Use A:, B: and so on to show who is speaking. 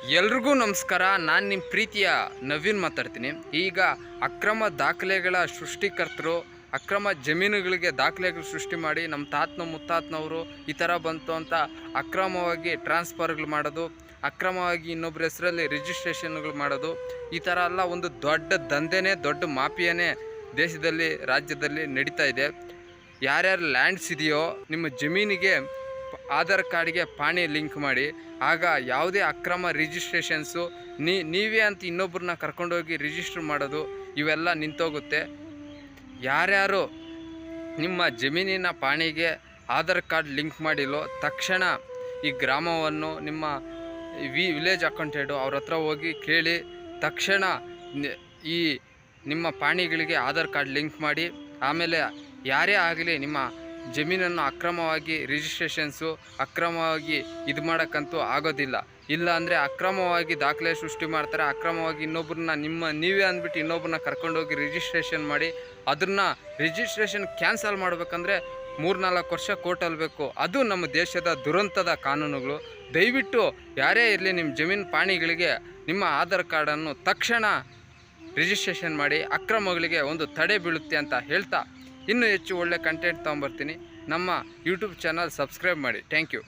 A: ಎಲ್ರಿಗೂ ನಮಸ್ಕಾರ. ನಾನು ನಿಮ್ಮ ಪ್ರೀತಿಯ ನವೀನ್ ಮಾತಾಡ್ತೀನಿ. ಈಗ ಅಕ್ರಮ ದಾಖಲೆಗಳ ಸೃಷ್ಟಿಕರ್ತರು ಅಕ್ರಮ ಜಮೀನುಗಳಿಗೆ ದಾಖಲೆಗಳು ಸೃಷ್ಟಿ ಮಾಡಿ ನಮ್ಮ ಮುತ್ತಾತನವರು ಈ ಥರ ಬಂತು ಅಂತ ಅಕ್ರಮವಾಗಿ ಟ್ರಾನ್ಸ್ಫರ್ಗಳು ಮಾಡೋದು, ಅಕ್ರಮವಾಗಿ ಇನ್ನೊಬ್ಬರ ಹೆಸರಲ್ಲಿ ರಿಜಿಸ್ಟ್ರೇಷನ್ಗಳು ಮಾಡೋದು, ಈ ಥರ ಎಲ್ಲ ಒಂದು ದೊಡ್ಡ ದಂಧೆನೇ, ದೊಡ್ಡ ಮಾಫಿಯಾನೇ ದೇಶದಲ್ಲಿ, ರಾಜ್ಯದಲ್ಲಿ ನಡೀತಾ ಇದೆ. ಯಾರ್ಯಾರು ಲ್ಯಾಂಡ್ಸ್ ಇದೆಯೋ ನಿಮ್ಮ ಜಮೀನಿಗೆ ಆಧಾರ್ ಕಾರ್ಡ್ಗೆ ಪಾಣಿ ಲಿಂಕ್ ಮಾಡಿ, ಆಗ ಯಾವುದೇ ಅಕ್ರಮ ರಿಜಿಸ್ಟ್ರೇಷನ್ಸು ನೀವೇ ಅಂತ ಇನ್ನೊಬ್ಬರನ್ನ ಕರ್ಕೊಂಡೋಗಿ ರಿಜಿಸ್ಟ್ರ್ ಮಾಡೋದು ಇವೆಲ್ಲ ನಿಂತೋಗುತ್ತೆ. ಯಾರ್ಯಾರು ನಿಮ್ಮ ಜಮೀನಿನ ಪಾಣಿಗೆ ಆಧಾರ್ ಕಾರ್ಡ್ ಲಿಂಕ್ ಮಾಡಿಲ್ಲೋ ತಕ್ಷಣ ಈ ಗ್ರಾಮವನ್ನು ನಿಮ್ಮ ವಿಲೇಜ್ ಅಕೌಂಟೆಂಟು ಅವ್ರ ಹತ್ರ ಹೋಗಿ ಕೇಳಿ ತಕ್ಷಣ ಈ ನಿಮ್ಮ ಪಾಣಿಗಳಿಗೆ ಆಧಾರ್ ಕಾರ್ಡ್ ಲಿಂಕ್ ಮಾಡಿ. ಆಮೇಲೆ ಯಾರೇ ಆಗಲಿ ನಿಮ್ಮ ಜಮೀನನ್ನು ಅಕ್ರಮವಾಗಿ ರಿಜಿಸ್ಟ್ರೇಷನ್ಸು ಅಕ್ರಮವಾಗಿ ಇದು ಮಾಡೋಕ್ಕಂತೂ ಆಗೋದಿಲ್ಲ. ಇಲ್ಲ ಅಂದರೆ ಅಕ್ರಮವಾಗಿ ದಾಖಲೆ ಸೃಷ್ಟಿ ಮಾಡ್ತಾರೆ, ಅಕ್ರಮವಾಗಿ ಇನ್ನೊಬ್ಬರನ್ನ ನೀವೇ ಅಂದ್ಬಿಟ್ಟು ಇನ್ನೊಬ್ಬರನ್ನ ಕರ್ಕೊಂಡೋಗಿ ರಿಜಿಸ್ಟ್ರೇಷನ್ ಮಾಡಿ ಅದನ್ನು ರಿಜಿಸ್ಟ್ರೇಷನ್ ಕ್ಯಾನ್ಸಲ್ ಮಾಡಬೇಕಂದ್ರೆ 3-4 ವರ್ಷ ಕೋರ್ಟಲ್ಲಿ ಬೇಕು. ಅದು ನಮ್ಮ ದೇಶದ ದುರಂತದ ಕಾನೂನುಗಳು. ದಯವಿಟ್ಟು ಯಾರೇ ಇರಲಿ ನಿಮ್ಮ ಜಮೀನು ಪಾಣಿಗಳಿಗೆ ನಿಮ್ಮ ಆಧಾರ್ ಕಾರ್ಡನ್ನು ತಕ್ಷಣ ರಿಜಿಸ್ಟ್ರೇಷನ್ ಮಾಡಿ. ಅಕ್ರಮಗಳಿಗೆ ಒಂದು ತಡೆ ಬೀಳುತ್ತೆ ಅಂತ ಹೇಳ್ತಾ ಇನ್ನೂ ಹೆಚ್ಚು ಒಳ್ಳೆ ಕಂಟೆಂಟ್ ತೊಗೊಂಬರ್ತೀನಿ. ನಮ್ಮ ಯೂಟ್ಯೂಬ್ ಚಾನಲ್ ಸಬ್ಸ್ಕ್ರೈಬ್ ಮಾಡಿ. Thank you.